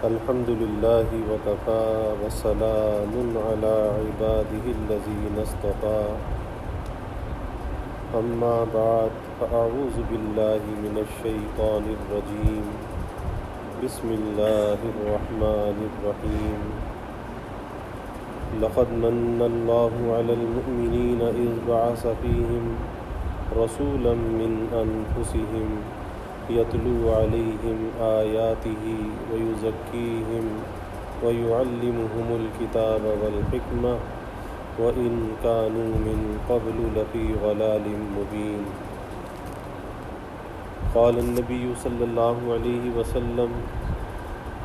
الحمد لله وكفى وسلام على عباده الذين اصطفى أما بعد فأعوذ بالله من الشيطان الرجيم بسم الله الرحمن الرحيم لقد من الله على المؤمنين إذ بعث فيهم رسولا من أنفسهم يتلو عليهم آياته ويزكيهم ويعلمهم الكتاب والحكمة وإن كانوا من قبل لفي ضلال مبين قال النبي صلى الله عليه وسلم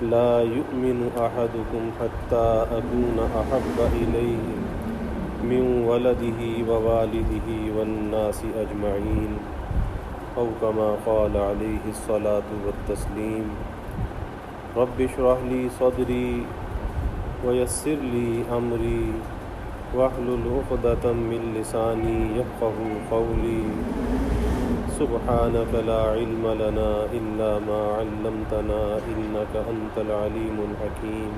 لا يؤمن أحدكم حتى أكون أحب إليه من ولده ووالده والناس أجمعين أو كما قال عليه الصلاة والتسليم رب اشرح لي صدري ويسر لي أمري واحلل عقدة من لساني يفقهوا قولي سبحانك لا علم لنا إلا ما علمتنا إنك أنت العليم الحكيم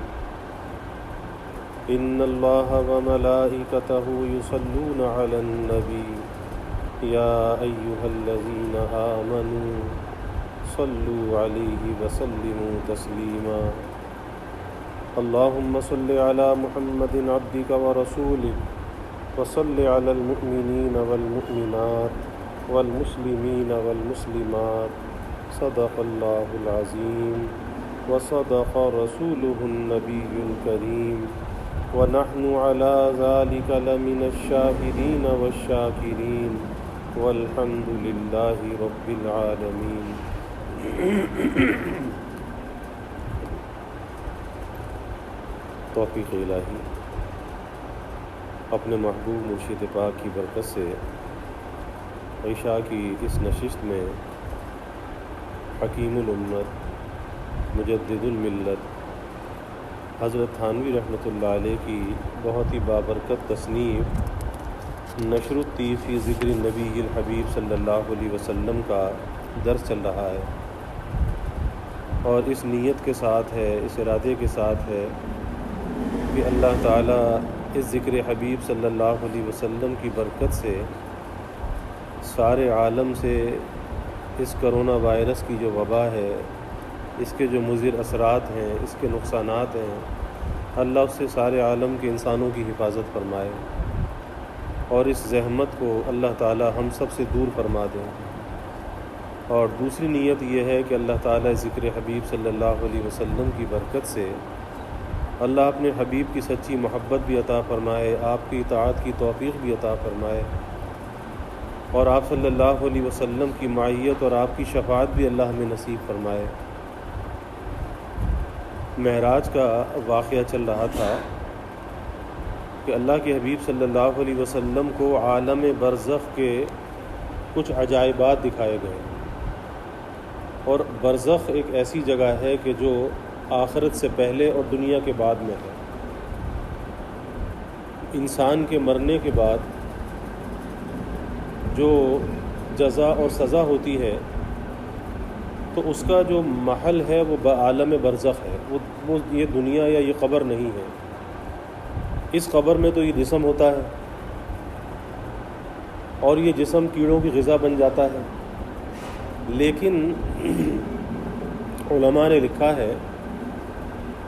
إن الله وملائكته يصلون على النبي يا أيها الذين آمنوا صلوا عليه وسلموا تسليما اللهم صل على محمد عبدك ورسولك وصل على المؤمنين والمؤمنات والمسلمين والمسلمات صدق الله العظيم وصدق رسوله النبي الكريم ونحن على ذلك لمن الشاهدين والشاكرين والحمد لله رب العالمين توفیق الہی اپنے محبوب مرشد پاک کی برکت سے عشاء کی اس نشست میں حکیم الامت مجدد الملت حضرت تھانوی رحمۃ اللہ علیہ کی بہت ہی بابرکت تصنیف نشر الطیب فی ذکر نبی الحبیب صلی اللہ علیہ وسلم کا درس چل رہا ہے، اور اس نیت کے ساتھ ہے، اس ارادے کے ساتھ ہے کہ اللہ تعالیٰ اس ذکر حبیب صلی اللہ علیہ وسلم کی برکت سے سارے عالم سے اس کرونا وائرس کی جو وبا ہے، اس کے جو مضر اثرات ہیں، اس کے نقصانات ہیں، اللہ اس سے سارے عالم کے انسانوں کی حفاظت فرمائے، اور اس زحمت کو اللہ تعالی ہم سب سے دور فرما دیں۔ اور دوسری نیت یہ ہے کہ اللہ تعالی ذکر حبیب صلی اللہ علیہ وسلم کی برکت سے اللہ اپنے حبیب کی سچی محبت بھی عطا فرمائے، آپ کی اطاعت کی توفیق بھی عطا فرمائے، اور آپ صلی اللہ علیہ وسلم کی معیت اور آپ کی شفاعت بھی اللہ ہمیں نصیب فرمائے۔ معراج کا واقعہ چل رہا تھا کہ اللہ کے حبیب صلی اللہ علیہ وسلم کو عالم برزخ کے کچھ عجائبات دکھائے گئے، اور برزخ ایک ایسی جگہ ہے کہ جو آخرت سے پہلے اور دنیا کے بعد میں ہے۔ انسان کے مرنے کے بعد جو جزا اور سزا ہوتی ہے تو اس کا جو محل ہے وہ عالم برزخ ہے، وہ یہ دنیا یا یہ قبر نہیں ہے۔ اس قبر میں تو یہ جسم ہوتا ہے، اور یہ جسم کیڑوں کی غذا بن جاتا ہے، لیکن علماء نے لکھا ہے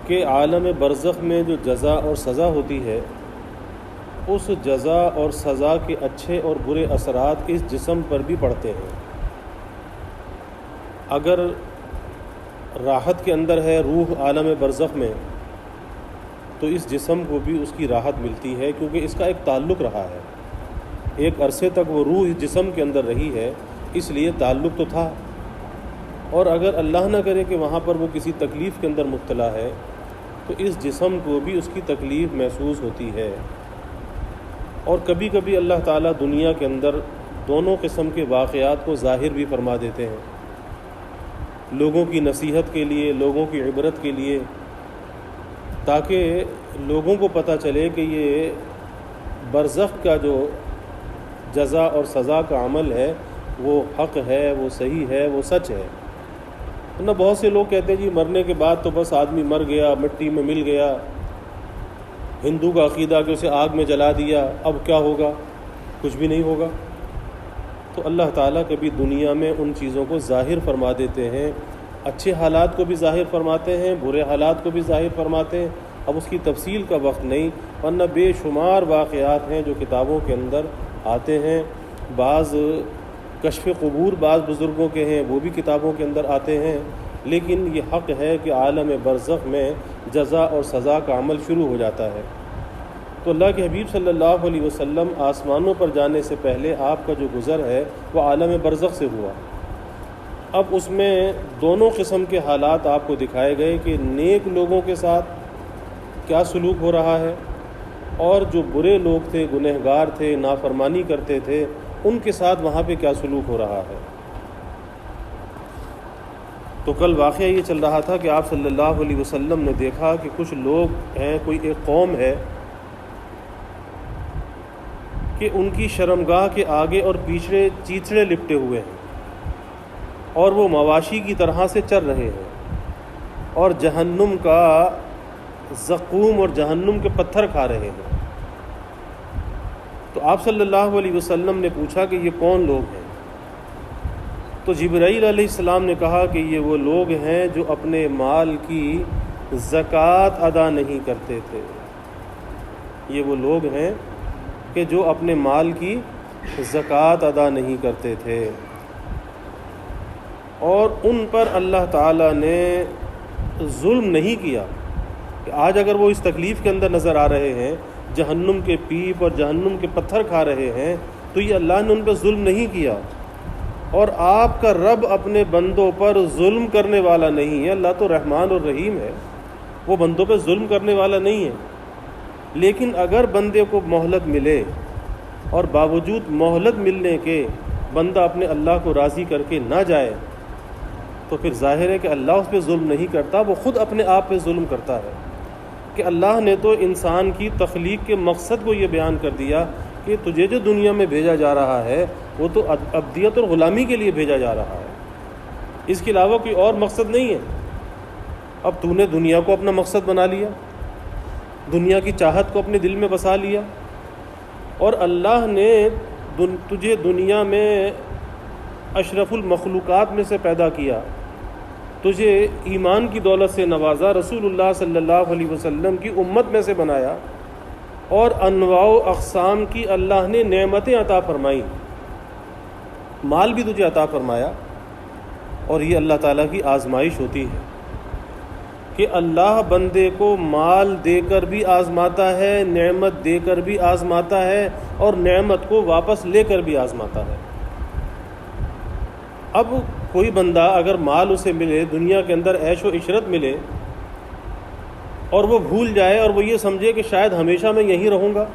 کہ عالم برزخ میں جو جزا اور سزا ہوتی ہے، اس جزا اور سزا کے اچھے اور برے اثرات اس جسم پر بھی پڑتے ہیں۔ اگر راحت کے اندر ہے روح عالم برزخ میں، تو اس جسم کو بھی اس کی راحت ملتی ہے، کیونکہ اس کا ایک تعلق رہا ہے، ایک عرصے تک وہ روح اس جسم کے اندر رہی ہے، اس لیے تعلق تو تھا۔ اور اگر اللہ نہ کرے کہ وہاں پر وہ کسی تکلیف کے اندر مبتلا ہے، تو اس جسم کو بھی اس کی تکلیف محسوس ہوتی ہے۔ اور کبھی کبھی اللہ تعالیٰ دنیا کے اندر دونوں قسم کے واقعات کو ظاہر بھی فرما دیتے ہیں، لوگوں کی نصیحت کے لیے، لوگوں کی عبرت کے لیے، تاکہ لوگوں کو پتہ چلے کہ یہ برزخ کا جو جزا اور سزا کا عمل ہے وہ حق ہے، وہ صحیح ہے، وہ سچ ہے۔ ورنہ بہت سے لوگ کہتے ہیں جی مرنے کے بعد تو بس آدمی مر گیا، مٹی میں مل گیا، ہندو کا عقیدہ کہ اسے آگ میں جلا دیا، اب کیا ہوگا؟ کچھ بھی نہیں ہوگا۔ تو اللہ تعالیٰ کبھی دنیا میں ان چیزوں کو ظاہر فرما دیتے ہیں، اچھے حالات کو بھی ظاہر فرماتے ہیں، برے حالات کو بھی ظاہر فرماتے ہیں۔ اب اس کی تفصیل کا وقت نہیں، ورنہ بے شمار واقعات ہیں جو کتابوں کے اندر آتے ہیں۔ بعض کشف قبور بعض بزرگوں کے ہیں، وہ بھی کتابوں کے اندر آتے ہیں، لیکن یہ حق ہے کہ عالم برزخ میں جزا اور سزا کا عمل شروع ہو جاتا ہے۔ تو اللہ کے حبیب صلی اللہ علیہ وسلم آسمانوں پر جانے سے پہلے آپ کا جو گزر ہے وہ عالم برزخ سے ہوا۔ اب اس میں دونوں قسم کے حالات آپ کو دکھائے گئے کہ نیک لوگوں کے ساتھ کیا سلوک ہو رہا ہے، اور جو برے لوگ تھے، گنہگار تھے، نافرمانی کرتے تھے، ان کے ساتھ وہاں پہ کیا سلوک ہو رہا ہے۔ تو کل واقعہ یہ چل رہا تھا کہ آپ صلی اللہ علیہ وسلم نے دیکھا کہ کچھ لوگ ہیں، کوئی ایک قوم ہے کہ ان کی شرمگاہ کے آگے اور پیچھے چیچڑے لپٹے ہوئے ہیں، اور وہ مواشی کی طرح سے چر رہے ہیں، اور جہنم کا زقوم اور جہنم کے پتھر کھا رہے ہیں۔ تو آپ صلی اللہ علیہ وسلم نے پوچھا کہ یہ کون لوگ ہیں؟ تو جبرائیل علیہ السلام نے کہا کہ یہ وہ لوگ ہیں جو اپنے مال کی زکوٰۃ ادا نہیں کرتے تھے۔ یہ وہ لوگ ہیں کہ جو اپنے مال کی زکوٰۃ ادا نہیں کرتے تھے، اور ان پر اللہ تعالیٰ نے ظلم نہیں کیا کہ آج اگر وہ اس تکلیف کے اندر نظر آ رہے ہیں، جہنم کے پیپ اور جہنم کے پتھر کھا رہے ہیں، تو یہ اللہ نے ان پہ ظلم نہیں کیا۔ اور آپ کا رب اپنے بندوں پر ظلم کرنے والا نہیں ہے، اللہ تو رحمان اور رحیم ہے، وہ بندوں پہ ظلم کرنے والا نہیں ہے۔ لیکن اگر بندے کو مہلت ملے اور باوجود مہلت ملنے کے بندہ اپنے اللہ کو راضی کر کے نہ جائے، تو پھر ظاہر ہے کہ اللہ اس پہ ظلم نہیں کرتا، وہ خود اپنے آپ پہ ظلم کرتا ہے۔ کہ اللہ نے تو انسان کی تخلیق کے مقصد کو یہ بیان کر دیا کہ تجھے جو دنیا میں بھیجا جا رہا ہے وہ تو عبدیت اور غلامی کے لیے بھیجا جا رہا ہے، اس کے علاوہ کوئی اور مقصد نہیں ہے۔ اب تو نے دنیا کو اپنا مقصد بنا لیا، دنیا کی چاہت کو اپنے دل میں بسا لیا، اور اللہ نے تجھے دنیا میں اشرف المخلوقات میں سے پیدا کیا، تجھے ایمان کی دولت سے نوازا، رسول اللہ صلی اللہ علیہ وسلم کی امت میں سے بنایا، اور انواع و اقسام کی اللہ نے نعمتیں عطا فرمائیں، مال بھی تجھے عطا فرمایا۔ اور یہ اللہ تعالیٰ کی آزمائش ہوتی ہے کہ اللہ بندے کو مال دے کر بھی آزماتا ہے، نعمت دے کر بھی آزماتا ہے، اور نعمت کو واپس لے کر بھی آزماتا ہے۔ اب کوئی بندہ اگر مال اسے ملے، دنیا کے اندر عیش و عشرت ملے، اور وہ بھول جائے اور وہ یہ سمجھے کہ شاید ہمیشہ میں یہیں رہوں گا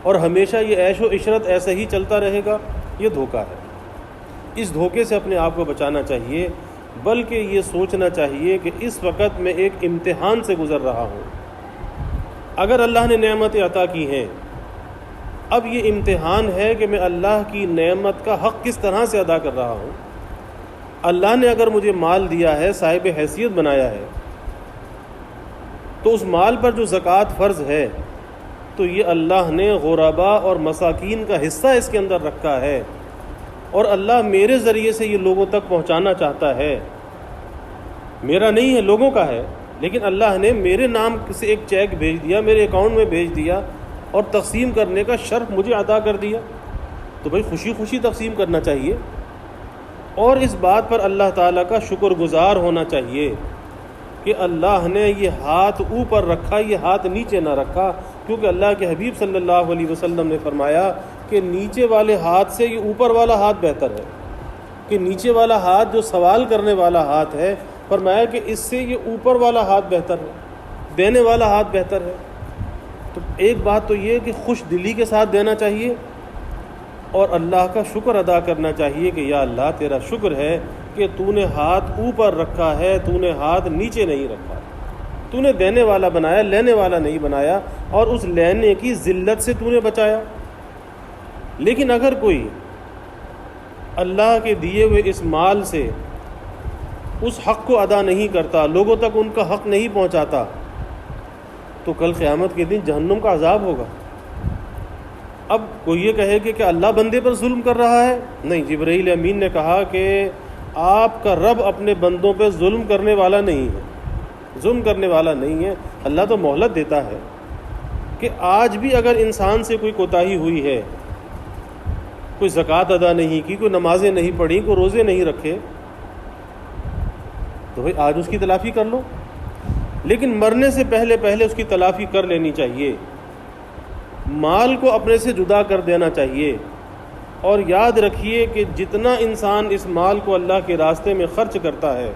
اور ہمیشہ یہ عیش و عشرت ایسے ہی چلتا رہے گا، یہ دھوکہ ہے۔ اس دھوکے سے اپنے آپ کو بچانا چاہیے، بلکہ یہ سوچنا چاہیے کہ اس وقت میں ایک امتحان سے گزر رہا ہوں۔ اگر اللہ نے نعمتیں عطا کی ہیں، اب یہ امتحان ہے کہ میں اللہ کی نعمت کا حق کس طرح سے ادا کر رہا ہوں۔ اللہ نے اگر مجھے مال دیا ہے، صاحب حیثیت بنایا ہے، تو اس مال پر جو زکوٰۃ فرض ہے تو یہ اللہ نے غرباء اور مساکین کا حصہ اس کے اندر رکھا ہے، اور اللہ میرے ذریعے سے یہ لوگوں تک پہنچانا چاہتا ہے۔ میرا نہیں ہے، لوگوں کا ہے، لیکن اللہ نے میرے نام سے ایک چیک بھیج دیا، میرے اکاؤنٹ میں بھیج دیا، اور تقسیم کرنے کا شرف مجھے عطا کر دیا، تو بھائی خوشی خوشی تقسیم کرنا چاہیے، اور اس بات پر اللہ تعالیٰ کا شکر گزار ہونا چاہیے کہ اللہ نے یہ ہاتھ اوپر رکھا، یہ ہاتھ نیچے نہ رکھا، کیونکہ اللہ کے حبیب صلی اللہ علیہ وسلم نے فرمایا کہ نیچے والے ہاتھ سے یہ اوپر والا ہاتھ بہتر ہے، کہ نیچے والا ہاتھ جو سوال کرنے والا ہاتھ ہے، فرمایا کہ اس سے یہ اوپر والا ہاتھ بہتر ہے، دینے والا ہاتھ بہتر ہے۔ تو ایک بات تو یہ کہ خوش دلی کے ساتھ دینا چاہیے، اور اللہ کا شکر ادا کرنا چاہیے کہ یا اللہ تیرا شکر ہے کہ تو نے ہاتھ اوپر رکھا ہے، تو نے ہاتھ نیچے نہیں رکھا، تو نے دینے والا بنایا، لینے والا نہیں بنایا، اور اس لینے کی ذلت سے تو نے بچایا۔ لیکن اگر کوئی اللہ کے دیے ہوئے اس مال سے اس حق کو ادا نہیں کرتا، لوگوں تک ان کا حق نہیں پہنچاتا، تو کل قیامت کے دن جہنم کا عذاب ہوگا۔ اب کوئی یہ کہے کہ کیا اللہ بندے پر ظلم کر رہا ہے؟ نہیں، جبرائیل امین نے کہا کہ آپ کا رب اپنے بندوں پہ ظلم کرنے والا نہیں ہے، ظلم کرنے والا نہیں ہے۔ اللہ تو مہلت دیتا ہے کہ آج بھی اگر انسان سے کوئی کوتاہی ہوئی ہے، کوئی زکوٰۃ ادا نہیں کی، کوئی نمازیں نہیں پڑھی، کوئی روزے نہیں رکھے، تو بھئی آج اس کی تلافی کر لو، لیکن مرنے سے پہلے اس کی تلافی کر لینی چاہیے۔ مال کو اپنے سے جدا کر دینا چاہیے، اور یاد رکھیے کہ جتنا انسان اس مال کو اللہ کے راستے میں خرچ کرتا ہے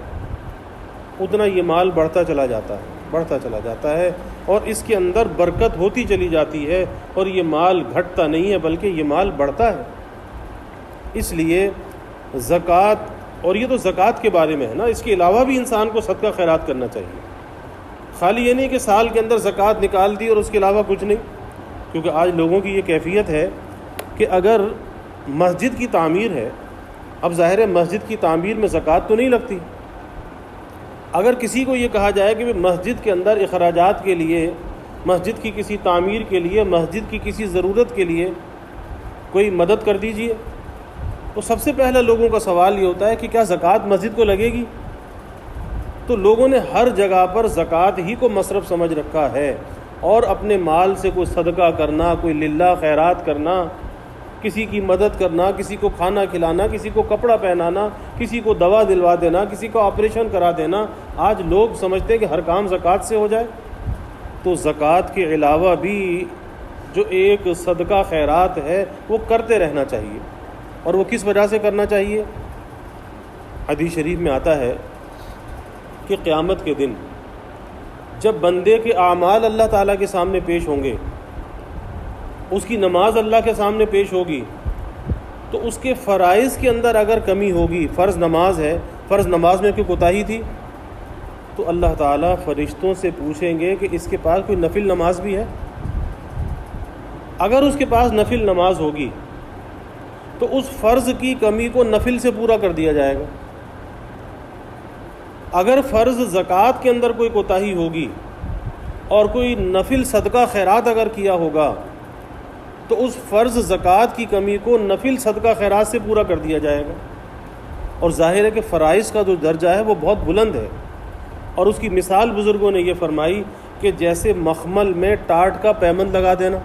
اتنا یہ مال بڑھتا چلا جاتا ہے اور اس کے اندر برکت ہوتی چلی جاتی ہے، اور یہ مال گھٹتا نہیں ہے بلکہ یہ مال بڑھتا ہے۔ اس لیے زکوٰۃ، اور یہ تو زکوٰۃ کے بارے میں ہے نا، اس کے علاوہ بھی انسان کو صدقہ خیرات کرنا چاہیے۔ خالی یہ نہیں کہ سال کے اندر زکوٰۃ نکال دی اور اس کے علاوہ کچھ نہیں، کیونکہ آج لوگوں کی یہ کیفیت ہے کہ اگر مسجد کی تعمیر ہے، اب ظاہر ہے مسجد کی تعمیر میں زکوٰۃ تو نہیں لگتی، اگر کسی کو یہ کہا جائے کہ مسجد کے اندر اخراجات کے لیے، مسجد کی کسی تعمیر کے لیے، مسجد کی کسی ضرورت کے لیے کوئی مدد کر دیجئے، تو سب سے پہلا لوگوں کا سوال یہ ہوتا ہے کہ کیا زکوٰۃ مسجد کو لگے گی؟ تو لوگوں نے ہر جگہ پر زکوٰۃ ہی کو مصرف سمجھ رکھا ہے، اور اپنے مال سے کوئی صدقہ کرنا، کوئی للہ خیرات کرنا، کسی کی مدد کرنا، کسی کو کھانا کھلانا، کسی کو کپڑا پہنانا، کسی کو دوا دلوا دینا، کسی کو آپریشن کرا دینا، آج لوگ سمجھتے ہیں کہ ہر کام زکوٰۃ سے ہو جائے۔ تو زکوٰۃ کے علاوہ بھی جو ایک صدقہ خیرات ہے وہ کرتے رہنا چاہیے، اور وہ کس وجہ سے کرنا چاہیے؟ حدیث شریف میں آتا ہے کہ قیامت کے دن جب بندے کے اعمال اللہ تعالیٰ کے سامنے پیش ہوں گے، اس کی نماز اللہ کے سامنے پیش ہوگی، تو اس کے فرائض کے اندر اگر کمی ہوگی، فرض نماز ہے، فرض نماز میں کوئی کوتاہی تھی، تو اللہ تعالیٰ فرشتوں سے پوچھیں گے کہ اس کے پاس کوئی نفل نماز بھی ہے؟ اگر اس کے پاس نفل نماز ہوگی تو اس فرض کی کمی کو نفل سے پورا کر دیا جائے گا۔ اگر فرض زکوٰۃ کے اندر کوئی کوتاہی ہوگی اور کوئی نفل صدقہ خیرات اگر کیا ہوگا تو اس فرض زکوٰۃ کی کمی کو نفل صدقہ خیرات سے پورا کر دیا جائے گا۔ اور ظاہر ہے کہ فرائض کا جو درجہ ہے وہ بہت بلند ہے، اور اس کی مثال بزرگوں نے یہ فرمائی کہ جیسے مخمل میں ٹاٹ کا پیبند لگا دینا،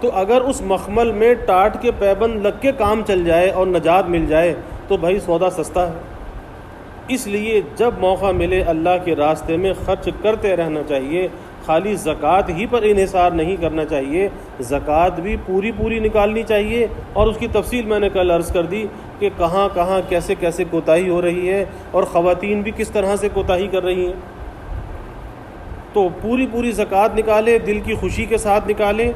تو اگر اس مخمل میں ٹاٹ کے پیبند لگ کے کام چل جائے اور نجات مل جائے تو بھائی سودا سستا ہے۔ اس لیے جب موقع ملے اللہ کے راستے میں خرچ کرتے رہنا چاہیے، خالی زکوٰۃ ہی پر انحصار نہیں کرنا چاہیے، زکوٰۃ بھی پوری نکالنی چاہیے، اور اس کی تفصیل میں نے کل عرض کر دی کہ کہاں کہاں کیسے کیسے کوتاہی ہو رہی ہے، اور خواتین بھی کس طرح سے کوتاہی کر رہی ہیں۔ تو پوری زکوٰۃ نکالے، دل کی خوشی کے ساتھ نکالے،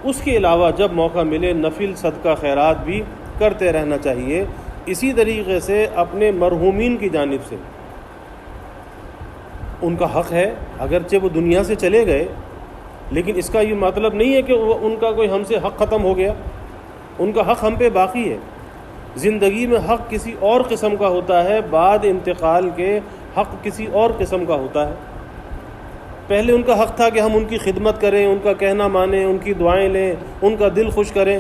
اس کے علاوہ جب موقع ملے نفل صدقہ خیرات بھی کرتے رہنا چاہیے۔ اسی طریقے سے اپنے مرحومین کی جانب سے ان کا حق ہے، اگرچہ وہ دنیا سے چلے گئے، لیکن اس کا یہ مطلب نہیں ہے کہ ان کا کوئی ہم سے حق ختم ہو گیا، ان کا حق ہم پہ باقی ہے۔ زندگی میں حق کسی اور قسم کا ہوتا ہے، بعد انتقال کے حق کسی اور قسم کا ہوتا ہے۔ پہلے ان کا حق تھا کہ ہم ان کی خدمت کریں، ان کا کہنا مانیں، ان کی دعائیں لیں، ان کا دل خوش کریں،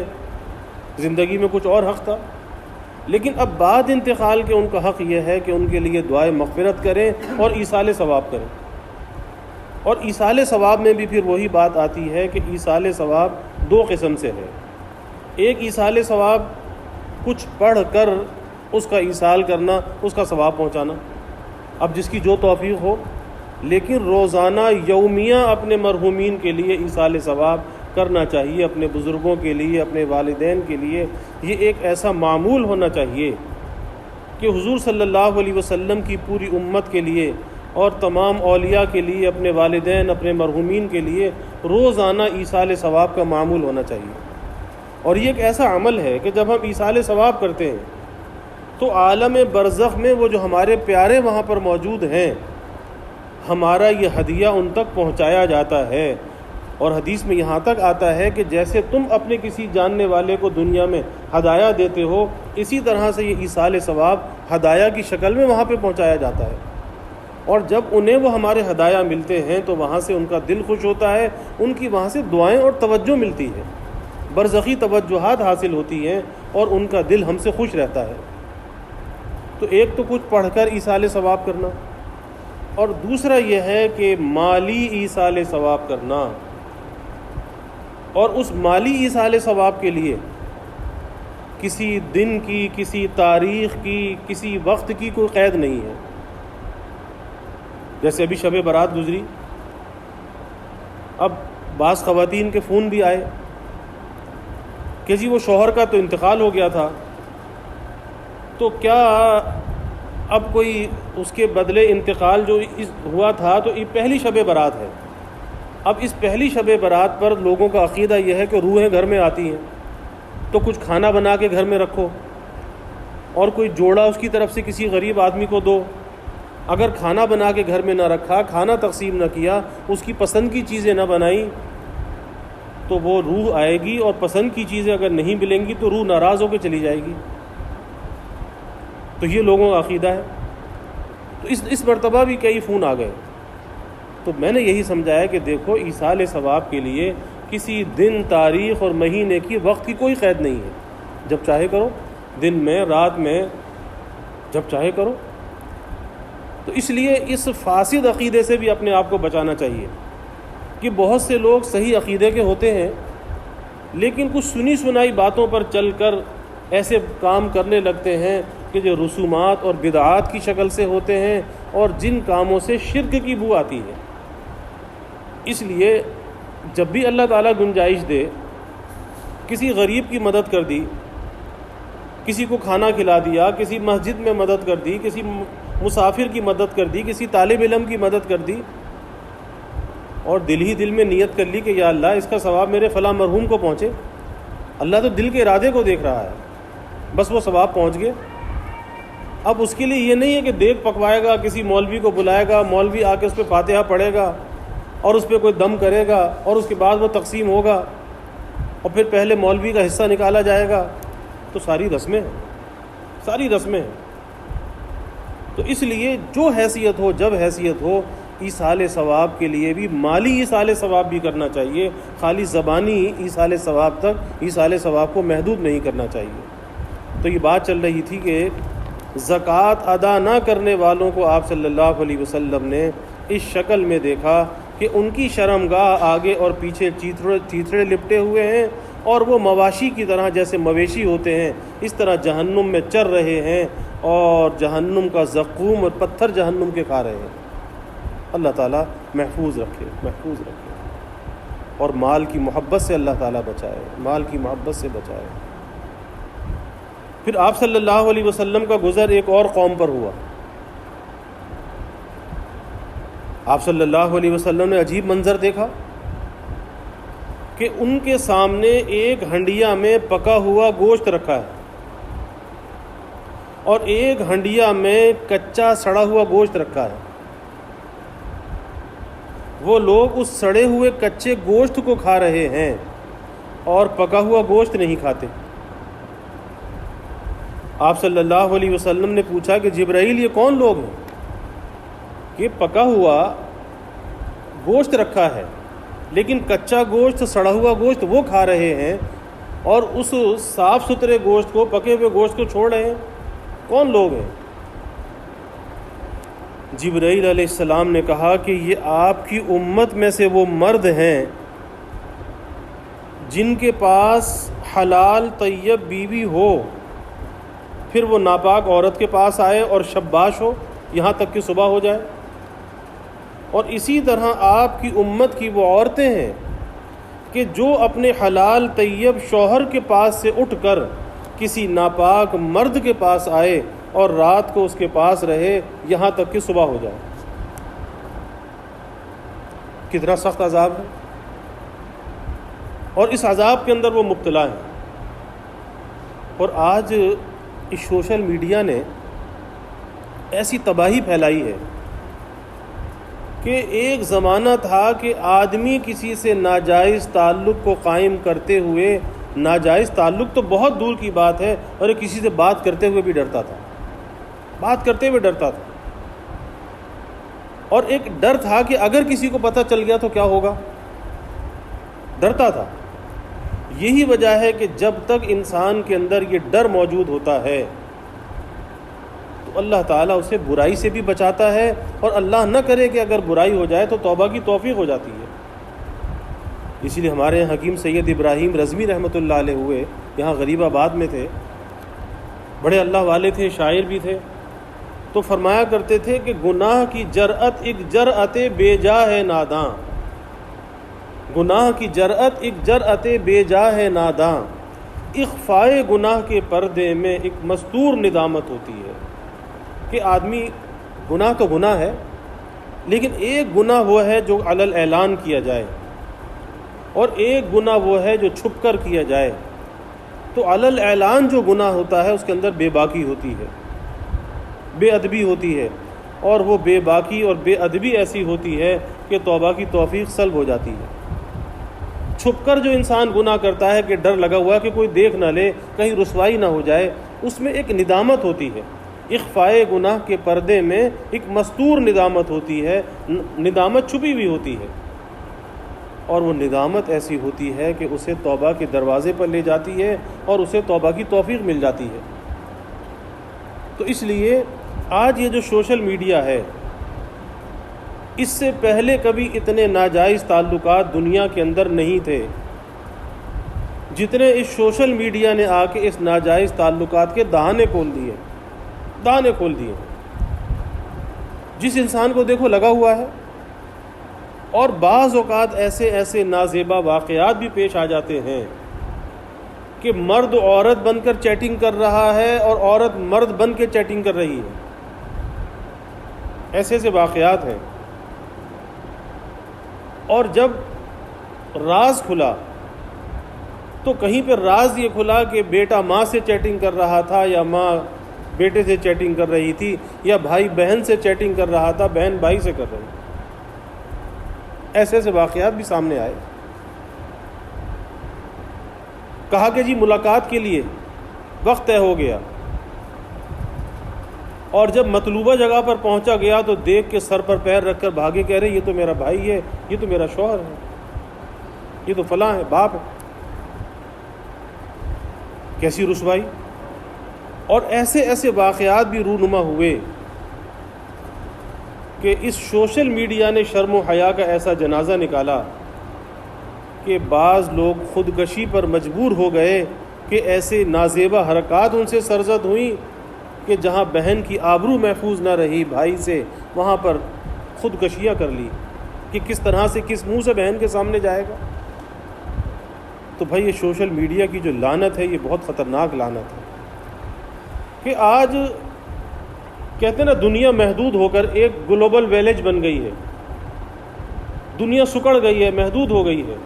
زندگی میں کچھ اور حق تھا، لیکن اب بعد انتقال کے ان کا حق یہ ہے کہ ان کے لیے دعائیں مغفرت کریں اور ایصال ثواب کریں۔ اور ایصال ثواب میں بھی پھر وہی بات آتی ہے کہ ایصال ثواب دو قسم سے ہے۔ ایک ایصال ثواب کچھ پڑھ کر اس کا ایصال کرنا، اس کا ثواب پہنچانا، اب جس کی جو توفیق ہو، لیکن روزانہ یومیہ اپنے مرحومین کے لیے ایصال ثواب کرنا چاہیے، اپنے بزرگوں کے لیے، اپنے والدین کے لیے۔ یہ ایک ایسا معمول ہونا چاہیے کہ حضور صلی اللہ علیہ وسلم کی پوری امت کے لیے اور تمام اولیاء کے لیے، اپنے والدین، اپنے مرحومین کے لیے روزانہ ایصال ثواب کا معمول ہونا چاہیے۔ اور یہ ایک ایسا عمل ہے کہ جب ہم ایصال ثواب کرتے ہیں تو عالم برزخ میں وہ جو ہمارے پیارے وہاں پر موجود ہیں، ہمارا یہ ہدیہ ان تک پہنچایا جاتا ہے، اور حدیث میں یہاں تک آتا ہے کہ جیسے تم اپنے کسی جاننے والے کو دنیا میں ہدایہ دیتے ہو، اسی طرح سے یہ ایصال ثواب ہدایہ کی شکل میں وہاں پہ پہنچایا جاتا ہے، اور جب انہیں وہ ہمارے ہدایہ ملتے ہیں تو وہاں سے ان کا دل خوش ہوتا ہے، ان کی وہاں سے دعائیں اور توجہ ملتی ہے، برزخی توجہات حاصل ہوتی ہیں اور ان کا دل ہم سے خوش رہتا ہے۔ تو ایک تو کچھ پڑھ کر ایصال ثواب کرنا، اور دوسرا یہ ہے کہ مالی ایصال ثواب کرنا، اور اس مالی ایصال ثواب کے لیے کسی دن کی، کسی تاریخ کی، کسی وقت کی کوئی قید نہیں ہے۔ جیسے ابھی شب برات گزری، اب بعض خواتین کے فون بھی آئے کہ جی وہ شوہر کا تو انتقال ہو گیا تھا، تو کیا اب کوئی اس کے بدلے انتقال جو ہوا تھا تو یہ پہلی شب برات ہے، اب اس پہلی شب برات پر لوگوں کا عقیدہ یہ ہے کہ روحیں گھر میں آتی ہیں، تو کچھ کھانا بنا کے گھر میں رکھو اور کوئی جوڑا اس کی طرف سے کسی غریب آدمی کو دو۔ اگر کھانا بنا کے گھر میں نہ رکھا، کھانا تقسیم نہ کیا، اس کی پسند کی چیزیں نہ بنائیں، تو وہ روح آئے گی، اور پسند کی چیزیں اگر نہیں ملیں گی تو روح ناراض ہو کے چلی جائے گی۔ تو یہ لوگوں کا عقیدہ ہے۔ تو اس مرتبہ بھی کئی فون آ گئے، تو میں نے یہی سمجھایا کہ دیکھو ایصال ثواب کے لیے کسی دن، تاریخ اور مہینے کی، وقت کی کوئی قید نہیں ہے، جب چاہے کرو، دن میں، رات میں، جب چاہے کرو۔ تو اس لیے اس فاسد عقیدے سے بھی اپنے آپ کو بچانا چاہیے کہ بہت سے لوگ صحیح عقیدے کے ہوتے ہیں لیکن کچھ سنی سنائی باتوں پر چل کر ایسے کام کرنے لگتے ہیں کہ جو رسومات اور بدعات کی شکل سے ہوتے ہیں اور جن کاموں سے شرک کی بو آتی ہے۔ اس لیے جب بھی اللہ تعالیٰ گنجائش دے، کسی غریب کی مدد کر دی، کسی کو کھانا کھلا دیا، کسی مسجد میں مدد کر دی، کسی مسافر کی مدد کر دی، کسی طالب علم کی مدد کر دی، اور دل ہی دل میں نیت کر لی کہ یا اللہ اس کا ثواب میرے فلاں مرحوم کو پہنچے۔ اللہ تو دل کے ارادے کو دیکھ رہا ہے، بس وہ ثواب پہنچ گئے۔ اب اس کے لیے یہ نہیں ہے کہ دیگ پکوائے گا، کسی مولوی کو بلائے گا، مولوی آ کے اس پہ فاتحہ پڑھے گا اور اس پہ کوئی دم کرے گا اور اس کے بعد وہ تقسیم ہوگا اور پھر پہلے مولوی کا حصہ نکالا جائے گا۔ تو ساری رسمیں ہیں، ساری رسمیں ہیں۔ تو اس لیے جو حیثیت ہو، جب حیثیت ہو، ایصال ثواب کے لیے بھی مالی ایصال ثواب بھی کرنا چاہیے، خالی زبانی ایصال ثواب تک ایصال ثواب کو محدود نہیں کرنا چاہیے۔ تو یہ بات چل رہی تھی کہ زکوٰۃ ادا نہ کرنے والوں کو آپ صلی اللہ علیہ وسلم نے اس شکل میں دیکھا کہ ان کی شرمگاہ آگے اور پیچھے چیتھڑے لپٹے ہوئے ہیں، اور وہ مواشی کی طرح، جیسے مویشی ہوتے ہیں اس طرح جہنم میں چر رہے ہیں اور جہنم کا زقوم اور پتھر جہنم کے کھا رہے ہیں۔ اللہ تعالیٰ محفوظ رکھے، محفوظ رکھے، اور مال کی محبت سے اللہ تعالیٰ بچائے، مال کی محبت سے بچائے۔ پھر آپ صلی اللہ علیہ وسلم کا گزر ایک اور قوم پر ہوا۔ آپ صلی اللہ علیہ وسلم نے عجیب منظر دیکھا کہ ان کے سامنے ایک ہنڈیا میں پکا ہوا گوشت رکھا ہے اور ایک ہنڈیا میں کچا سڑا ہوا گوشت رکھا ہے۔ وہ لوگ اس سڑے ہوئے کچے گوشت کو کھا رہے ہیں اور پکا ہوا گوشت نہیں کھاتے۔ آپ صلی اللہ علیہ وسلم نے پوچھا کہ جبرائیل یہ کون لوگ ہیں کہ پکا ہوا گوشت رکھا ہے لیکن کچا گوشت، سڑا ہوا گوشت وہ کھا رہے ہیں اور اس صاف ستھرے گوشت کو، پکے ہوئے گوشت کو چھوڑ رہے ہیں، کون لوگ ہیں؟ جبرائیل علیہ السلام نے کہا کہ یہ آپ کی امت میں سے وہ مرد ہیں جن کے پاس حلال طیب بیوی ہو، پھر وہ ناپاک عورت کے پاس آئے اور شباش ہو یہاں تک کہ صبح ہو جائے، اور اسی طرح آپ کی امت کی وہ عورتیں ہیں کہ جو اپنے حلال طیب شوہر کے پاس سے اٹھ کر کسی ناپاک مرد کے پاس آئے اور رات کو اس کے پاس رہے یہاں تک کہ صبح ہو جائے۔ کتنا سخت عذاب ہے، اور اس عذاب کے اندر وہ مبتلا ہیں۔ اور آج اس سوشل میڈیا نے ایسی تباہی پھیلائی ہے کہ ایک زمانہ تھا کہ آدمی کسی سے ناجائز تعلق کو قائم کرتے ہوئے، ناجائز تعلق تو بہت دور کی بات ہے، اور کسی سے بات کرتے ہوئے بھی ڈرتا تھا، بات کرتے ہوئے ڈرتا تھا، اور ایک ڈر تھا کہ اگر کسی کو پتہ چل گیا تو کیا ہوگا، ڈرتا تھا۔ یہی وجہ ہے کہ جب تک انسان کے اندر یہ ڈر موجود ہوتا ہے تو اللہ تعالیٰ اسے برائی سے بھی بچاتا ہے، اور اللہ نہ کرے کہ اگر برائی ہو جائے تو توبہ کی توفیق ہو جاتی ہے۔ اسی لیے ہمارے یہاں حکیم سید ابراہیم رضوی رحمۃ اللہ علیہ ہوئے، یہاں غریب آباد میں تھے، بڑے اللہ والے تھے، شاعر بھی تھے، تو فرمایا کرتے تھے کہ گناہ کی جرأت ایک جرأت بے جا ہے ناداں، گناہ کی جرأت ایک جرأت بے جا ہے ناداں، اخفائے گناہ کے پردے میں ایک مستور ندامت ہوتی ہے۔ کہ آدمی، گناہ تو گناہ ہے، لیکن ایک گناہ وہ ہے جو علی الاعلان کیا جائے، اور ایک گناہ وہ ہے جو چھپ کر کیا جائے۔ تو علی الاعلان جو گناہ ہوتا ہے اس کے اندر بے باکی ہوتی ہے، بے ادبی ہوتی ہے، اور وہ بے باکی اور بے ادبی ایسی ہوتی ہے کہ توبہ کی توفیق سلب ہو جاتی ہے۔ چھپ کر جو انسان گناہ کرتا ہے کہ ڈر لگا ہوا ہے کہ کوئی دیکھ نہ لے، کہیں رسوائی نہ ہو جائے، اس میں ایک ندامت ہوتی ہے۔ اخفائے گناہ کے پردے میں ایک مستور ندامت ہوتی ہے، ندامت چھپی ہوئی ہوتی ہے، اور وہ ندامت ایسی ہوتی ہے کہ اسے توبہ کے دروازے پر لے جاتی ہے اور اسے توبہ کی توفیق مل جاتی ہے۔ تو اس لیے آج یہ جو سوشل میڈیا ہے، اس سے پہلے کبھی اتنے ناجائز تعلقات دنیا کے اندر نہیں تھے جتنے اس سوشل میڈیا نے آ کے اس ناجائز تعلقات کے دہانے کھول دیے، دہانے کھول دیے۔ جس انسان کو دیکھو لگا ہوا ہے، اور بعض اوقات ایسے نازیبا واقعات بھی پیش آ جاتے ہیں کہ مرد عورت بن کر چیٹنگ کر رہا ہے اور عورت مرد بن کے چیٹنگ کر رہی ہے، ایسے واقعات ہیں۔ اور جب راز کھلا تو کہیں پہ راز یہ کھلا کہ بیٹا ماں سے چیٹنگ کر رہا تھا، یا ماں بیٹے سے چیٹنگ کر رہی تھی، یا بھائی بہن سے چیٹنگ کر رہا تھا، بہن بھائی سے کر رہی تھی۔ ایسے واقعات بھی سامنے آئے۔ کہا کہ جی ملاقات کے لیے وقت طے ہو گیا، اور جب مطلوبہ جگہ پر پہنچا گیا تو دیکھ کے سر پر پیر رکھ کر بھاگے، کہہ رہے یہ تو میرا بھائی ہے، یہ تو میرا شوہر ہے، یہ تو فلاں ہے، باپ ہے۔ کیسی رسوائی! اور ایسے واقعات بھی رونما ہوئے کہ اس سوشل میڈیا نے شرم و حیا کا ایسا جنازہ نکالا کہ بعض لوگ خودکشی پر مجبور ہو گئے، کہ ایسے نازیبا حرکات ان سے سرزد ہوئیں کہ جہاں بہن کی آبرو محفوظ نہ رہی بھائی سے، وہاں پر خودکشیاں کر لی کہ کس طرح سے، کس منہ سے بہن کے سامنے جائے گا۔ تو بھائی یہ سوشل میڈیا کی جو لعنت ہے یہ بہت خطرناک لعنت ہے، کہ آج کہتے ہیں نا دنیا محدود ہو کر ایک گلوبل ویلیج بن گئی ہے، دنیا سکڑ گئی ہے، محدود ہو گئی ہے۔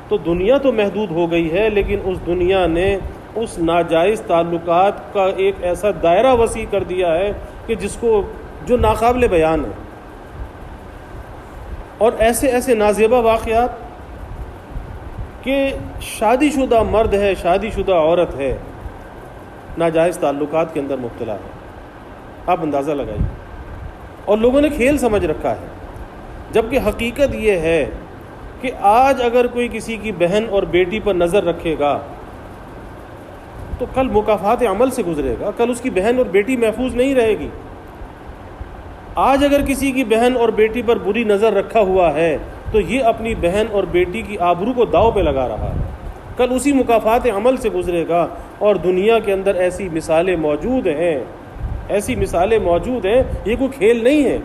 تو دنیا تو محدود ہو گئی ہے، لیکن اس دنیا نے اس ناجائز تعلقات کا ایک ایسا دائرہ وسیع کر دیا ہے کہ جو ناقابل بیان ہے۔ اور ایسے نازیبا واقعات کہ شادی شدہ مرد ہے، شادی شدہ عورت ہے، ناجائز تعلقات کے اندر مبتلا ہے، آپ اندازہ لگائیے۔ اور لوگوں نے کھیل سمجھ رکھا ہے، جبکہ حقیقت یہ ہے کہ آج اگر کوئی کسی کی بہن اور بیٹی پر نظر رکھے گا تو کل مکافات عمل سے گزرے گا، کل اس کی بہن اور بیٹی محفوظ نہیں رہے گی۔ آج اگر کسی کی بہن اور بیٹی پر بری نظر رکھا ہوا ہے تو یہ اپنی بہن اور بیٹی کی آبرو کو داؤ پہ لگا رہا ہے، کل اسی مکافات عمل سے گزرے گا۔ اور دنیا کے اندر ایسی مثالیں موجود ہیں، ایسی مثالیں موجود ہیں، یہ کوئی کھیل نہیں ہے